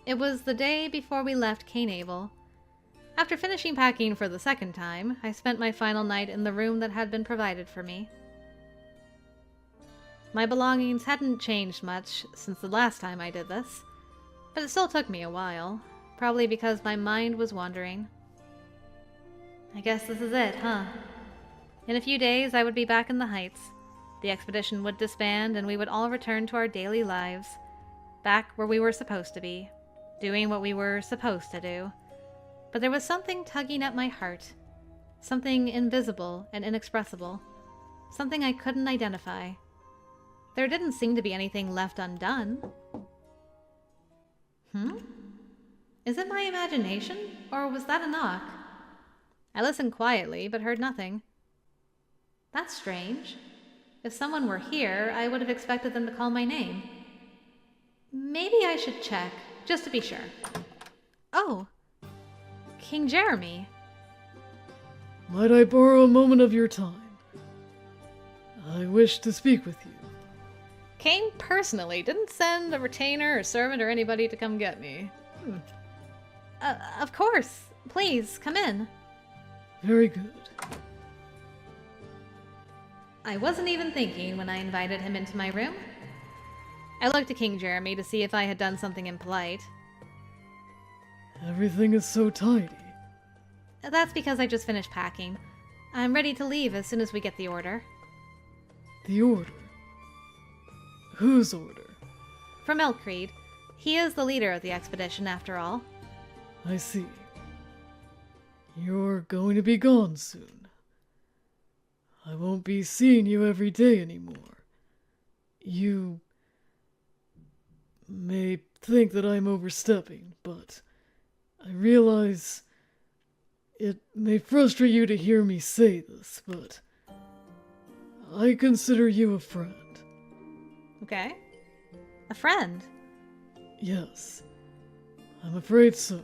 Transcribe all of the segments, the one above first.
It was the day before we left Cainabel. After finishing packing for the second time, I spent my final night in the room that had been provided for me. My belongings hadn't changed much since the last time I did this, but it still took me a while, probably because my mind was wandering. I guess this is it, huh? In a few days I would be back in the Heights. The expedition would disband and we would all return to our daily lives, back where we were supposed to be, doing what we were supposed to do. But there was something tugging at my heart, something invisible and inexpressible, something I couldn't identify. There didn't seem to be anything left undone. Is it my imagination, or was that a knock? I listened quietly, but heard nothing. That's strange. If someone were here, I would have expected them to call my name. Maybe I should check, just to be sure. Oh, King Jereme. Might I borrow a moment of your time? I wish to speak with you. Cain personally didn't send a retainer or servant or anybody to come get me. Of course. Please, come in. Very good. I wasn't even thinking when I invited him into my room. I looked at King Jereme to see if I had done something impolite. Everything is so tidy. That's because I just finished packing. I'm ready to leave as soon as we get the order. The order? Whose order? From Eltcreed. He is the leader of the expedition, after all. I see. You're going to be gone soon. I won't be seeing you every day anymore. You may think that I'm overstepping, but I realize it may frustrate you to hear me say this, but I consider you a friend. Okay. A friend? Yes, I'm afraid so.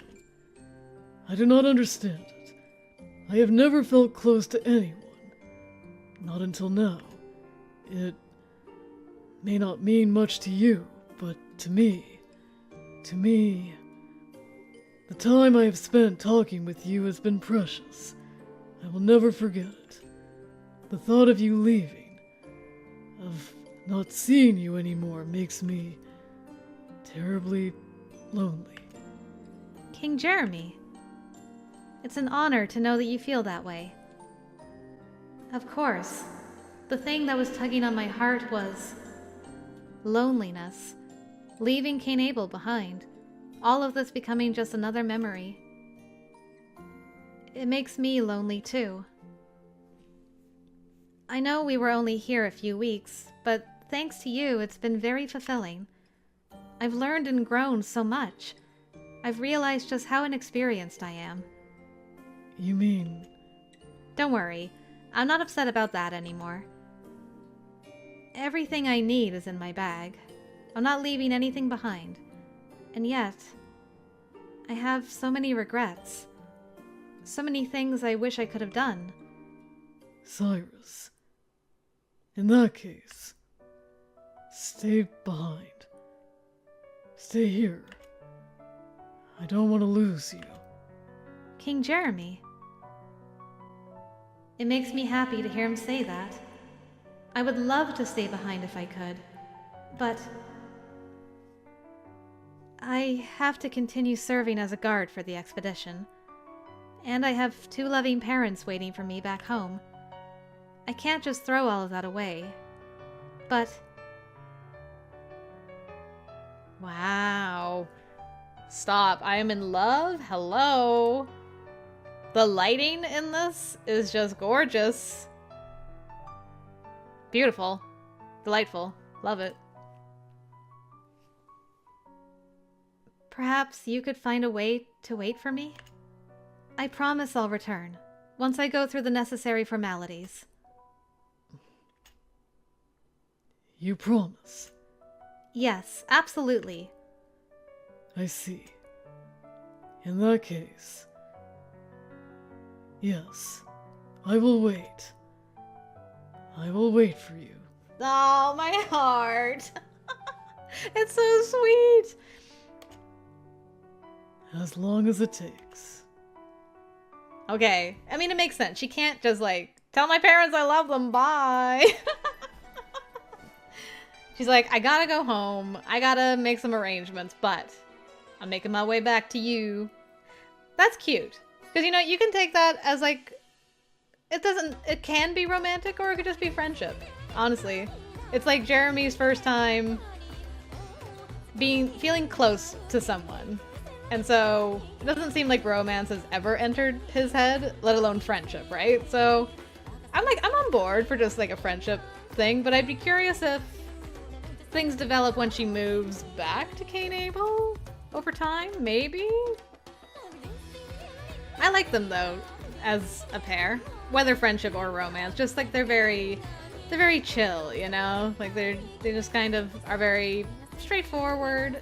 I do not understand it. I have never felt close to anyone. Not until now. It may not mean much to you, but to me, the time I have spent talking with you has been precious. I will never forget it. The thought of you leaving, of not seeing you anymore, makes me terribly lonely. King Jereme. It's an honor to know that you feel that way. Of course, the thing that was tugging on my heart was loneliness, leaving Cainabel behind, all of this becoming just another memory. It makes me lonely too. I know we were only here a few weeks, but thanks to you, it's been very fulfilling. I've learned and grown so much. I've realized just how inexperienced I am. You mean... Don't worry, I'm not upset about that anymore. Everything I need is in my bag. I'm not leaving anything behind. And yet, I have so many regrets. So many things I wish I could have done. Cyrus, in that case, stay behind. Stay here. I don't want to lose you. King Jereme. It makes me happy to hear him say that. I would love to stay behind if I could, but I have to continue serving as a guard for the expedition. And I have 2 loving parents waiting for me back home. I can't just throw all of that away. But... Wow. Stop. I am in love? Hello? The lighting in this is just gorgeous. Beautiful. Delightful. Love it. Perhaps you could find a way to wait for me? I promise I'll return, once I go through the necessary formalities. You promise? Yes, absolutely. I see. In that case... Yes, I will wait. I will wait for you. Oh, my heart. It's so sweet. As long as it takes. Okay. I mean, it makes sense. She can't just, like, tell my parents I love them, bye. She's like, I gotta go home. I gotta make some arrangements, but I'm making my way back to you. That's cute. Because, you know, you can take that as, like, it can be romantic or it could just be friendship. Honestly. It's like Jeremy's first time feeling close to someone. And so it doesn't seem like romance has ever entered his head, let alone friendship, right? So I'm on board for just like a friendship thing, but I'd be curious if things develop when she moves back to Cainabel over time, maybe? I like them though, as a pair. Whether friendship or romance, just like they're very chill, you know? Like they just kind of are very straightforward,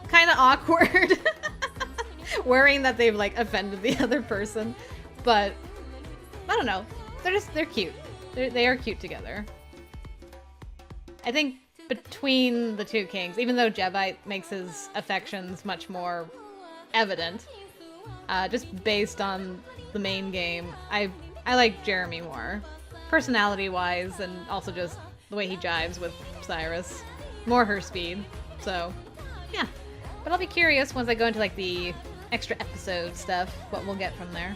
kind of awkward, worrying that they've like offended the other person. But I don't know, they're cute. They are cute together. I think between the two kings, even though Jevite makes his affections much more evident, just based on the main game, I like Jereme more, personality-wise, and also just the way he jives with Cyrus. More her speed, so yeah. But I'll be curious once I go into like the extra episode stuff, what we'll get from there.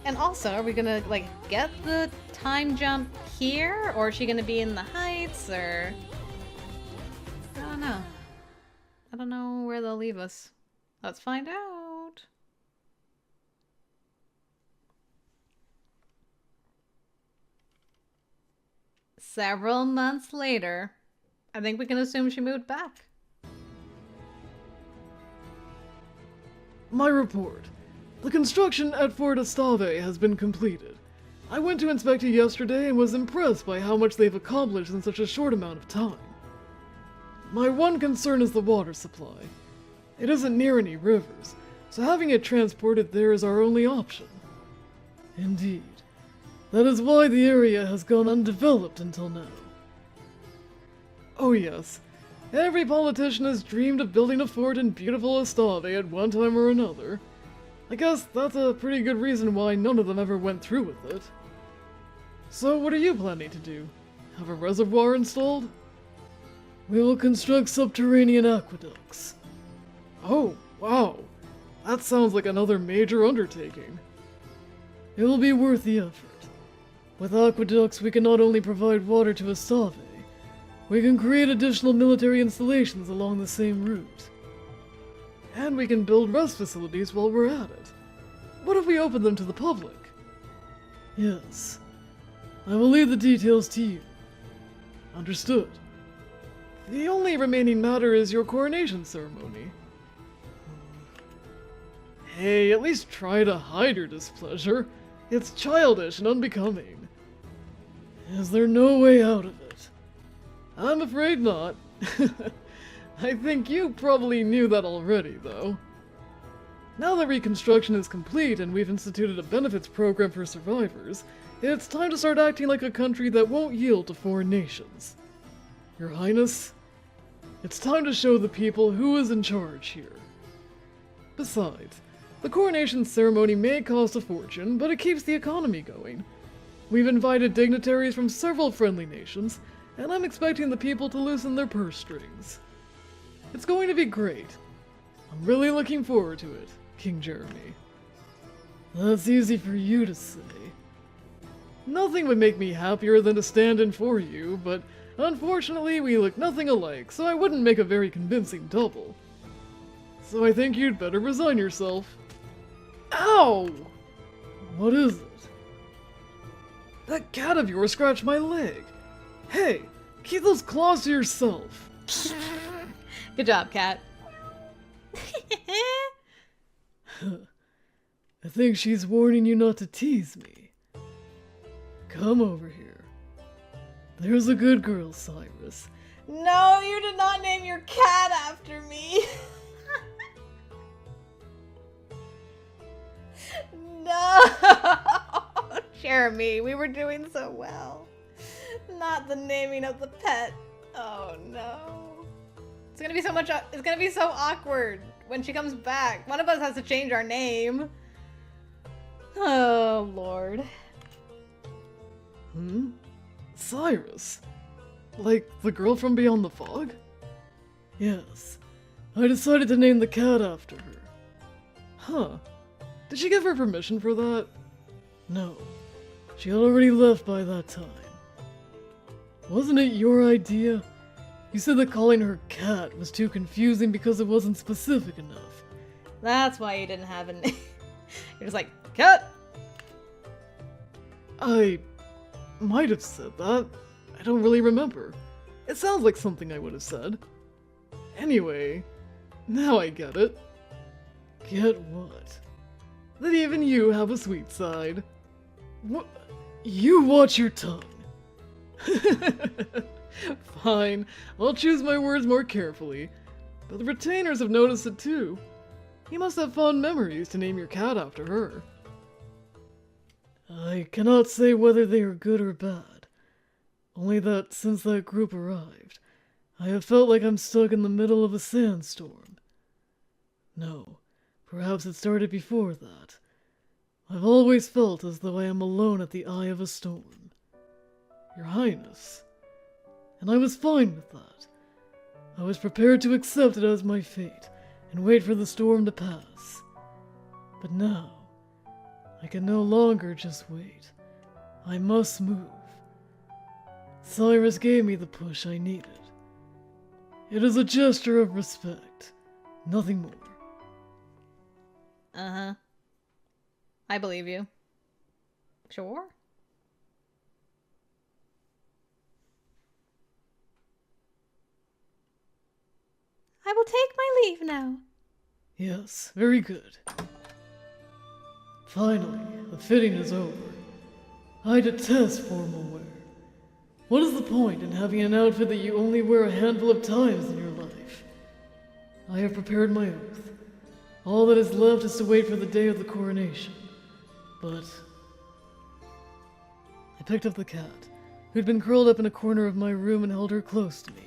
And also, are we gonna like get the time jump here, or is she gonna be in the Heights, or I don't know. I don't know where they'll leave us. Let's find out. Several months later, I think we can assume she moved back. My report. The construction at Fort Estave has been completed. I went to inspect it yesterday and was impressed by how much they've accomplished in such a short amount of time. My one concern is the water supply. It isn't near any rivers, so having it transported there is our only option. Indeed. That is why the area has gone undeveloped until now. Oh yes, every politician has dreamed of building a fort in beautiful Estave at one time or another. I guess that's a pretty good reason why none of them ever went through with it. So what are you planning to do? Have a reservoir installed? We will construct subterranean aqueducts. Oh, wow. That sounds like another major undertaking. It will be worth the effort. With aqueducts, we can not only provide water to Estave, we can create additional military installations along the same route. And we can build rest facilities while we're at it. What if we open them to the public? Yes. I will leave the details to you. Understood. The only remaining matter is your coronation ceremony. Hey, at least try to hide your displeasure. It's childish and unbecoming. Is there no way out of it? I'm afraid not. I think you probably knew that already, though. Now that reconstruction is complete and we've instituted a benefits program for survivors, it's time to start acting like a country that won't yield to foreign nations. Your Highness, it's time to show the people who is in charge here. Besides, the coronation ceremony may cost a fortune, but it keeps the economy going. We've invited dignitaries from several friendly nations, and I'm expecting the people to loosen their purse strings. It's going to be great. I'm really looking forward to it, King Jereme. That's easy for you to say. Nothing would make me happier than to stand in for you, but unfortunately we look nothing alike, so I wouldn't make a very convincing double. So I think you'd better resign yourself. Ow! What is it? That cat of yours scratched my leg. Hey, keep those claws to yourself. Good job, cat. I think she's warning you not to tease me. Come over here. There's a good girl, Cyrus. No, you did not name your cat after me. No! Jereme, we were doing so well. Not the naming of the pet. Oh no. It's gonna be so awkward when she comes back. One of us has to change our name. Oh, Lord. Cyrus? Like the girl from Beyond the Fog? Yes. I decided to name the cat after her. Huh. Did she give her permission for that? No. She had already left by that time. Wasn't it your idea? You said that calling her cat was too confusing because it wasn't specific enough. That's why you didn't have a name. You're just like, cat! I might have said that. I don't really remember. It sounds like something I would have said. Anyway, now I get it. Get what? That even you have a sweet side. What? You watch your tongue. Fine, I'll choose my words more carefully. But the retainers have noticed it too. You must have fond memories to name your cat after her. I cannot say whether they are good or bad. Only that since that group arrived, I have felt like I'm stuck in the middle of a sandstorm. No, perhaps it started before that. I've always felt as though I am alone at the eye of a storm. Your Highness. And I was fine with that. I was prepared to accept it as my fate and wait for the storm to pass. But now, I can no longer just wait. I must move. Cyrus gave me the push I needed. It is a gesture of respect, nothing more. Uh-huh. I believe you. Sure. I will take my leave now. Yes, very good. Finally, the fitting is over. I detest formal wear. What is the point in having an outfit that you only wear a handful of times in your life? I have prepared my oath. All that is left is to wait for the day of the coronation. But I picked up the cat, who'd been curled up in a corner of my room, and held her close to me.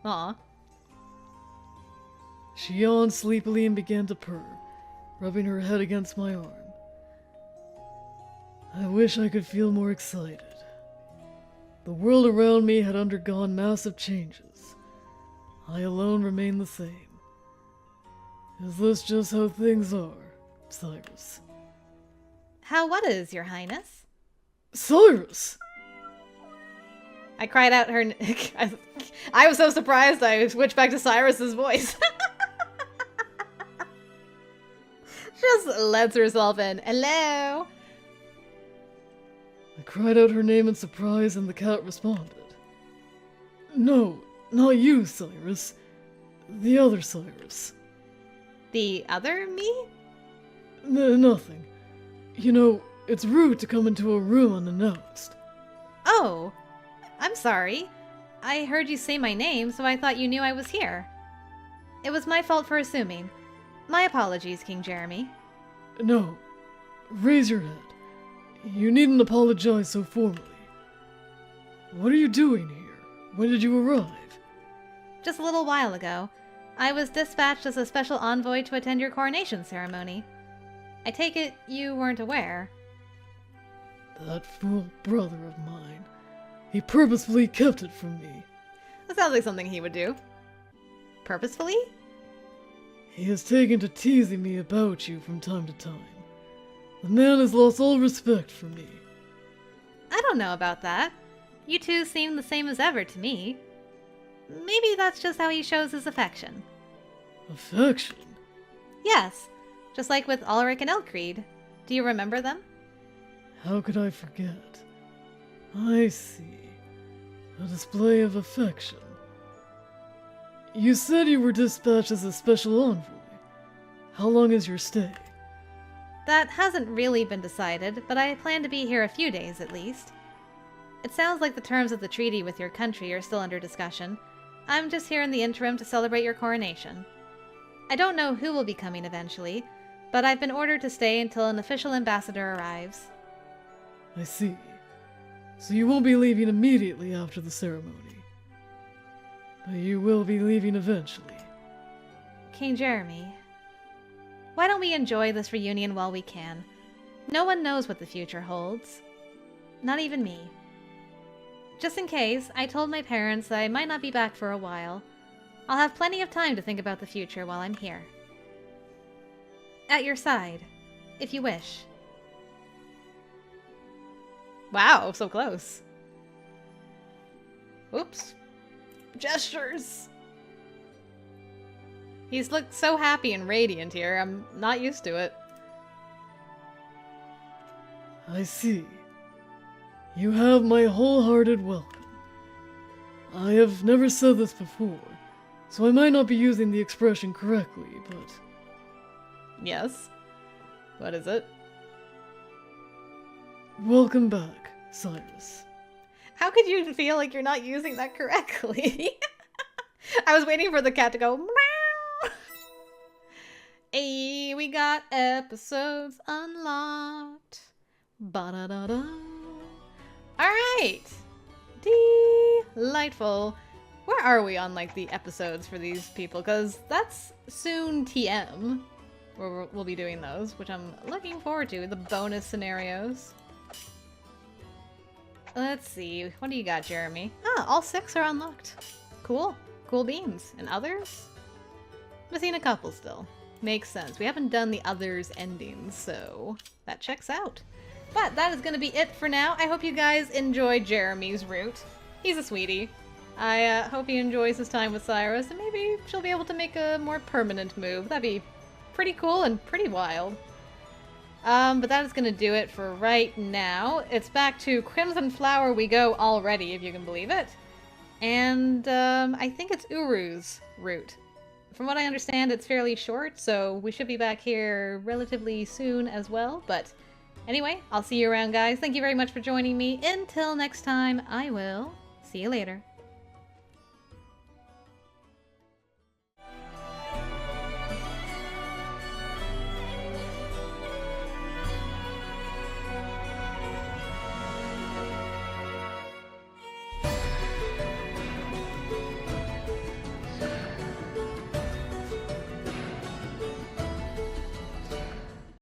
Aw. She yawned sleepily and began to purr, rubbing her head against my arm. I wish I could feel more excited. The world around me had undergone massive changes. I alone remained the same. Is this just how things are, Cyrus? How what is, Your Highness? Cyrus! I cried out her... I was so surprised I switched back to Cyrus's voice. Just lets herself in. Hello? I cried out her name in surprise and the cat responded. No, not you, Cyrus. The other Cyrus. The other me? Nothing. You know, it's rude to come into a room unannounced. Oh, I'm sorry. I heard you say my name, so I thought you knew I was here. It was my fault for assuming. My apologies, King Jereme. No. Raise your head. You needn't apologize so formally. What are you doing here? When did you arrive? Just a little while ago. I was dispatched as a special envoy to attend your coronation ceremony. I take it you weren't aware. That fool brother of mine. He purposefully kept it from me. That sounds like something he would do. Purposefully? He has taken to teasing me about you from time to time. The man has lost all respect for me. I don't know about that. You two seem the same as ever to me. Maybe that's just how he shows his affection. Affection? Yes, just like with Ulrik and Eltcreed. Do you remember them? How could I forget? I see. A display of affection. You said you were dispatched as a special envoy. How long is your stay? That hasn't really been decided, but I plan to be here a few days at least. It sounds like the terms of the treaty with your country are still under discussion. I'm just here in the interim to celebrate your coronation. I don't know who will be coming eventually, but I've been ordered to stay until an official ambassador arrives. I see. So you won't be leaving immediately after the ceremony. But you will be leaving eventually. Jereme, why don't we enjoy this reunion while we can? No one knows what the future holds. Not even me. Just in case, I told my parents that I might not be back for a while. I'll have plenty of time to think about the future while I'm here. At your side, if you wish. Wow, so close. Oops. Gestures! He's looked so happy and radiant here, I'm not used to it. I see. You have my wholehearted welcome. I have never said this before, so I might not be using the expression correctly, but... Yes? What is it? Welcome back, Cyrus. How could you feel like you're not using that correctly? I was waiting for the cat to go meow. Hey, we got episodes unlocked. Ba-da-da-da. Alright. Delightful. Where are we on, like, the episodes for these people? Because that's soon TM, where we'll be doing those, which I'm looking forward to. The bonus scenarios. Let's see. What do you got, Jereme? Ah, all 6 are unlocked. Cool. Cool beans. And others? Missing a couple still. Makes sense. We haven't done the others endings, so that checks out. But that is going to be it for now. I hope you guys enjoyed Jereme's route. He's a sweetie. I hope he enjoys his time with Cyrus, and maybe she'll be able to make a more permanent move. That'd be pretty cool and pretty wild. But that is going to do it for right now. It's back to Crimson Flower we go already, if you can believe it. And I think it's Uru's route. From what I understand, it's fairly short, so we should be back here relatively soon as well. But anyway, I'll see you around, guys. Thank you very much for joining me. Until next time, I will see you later.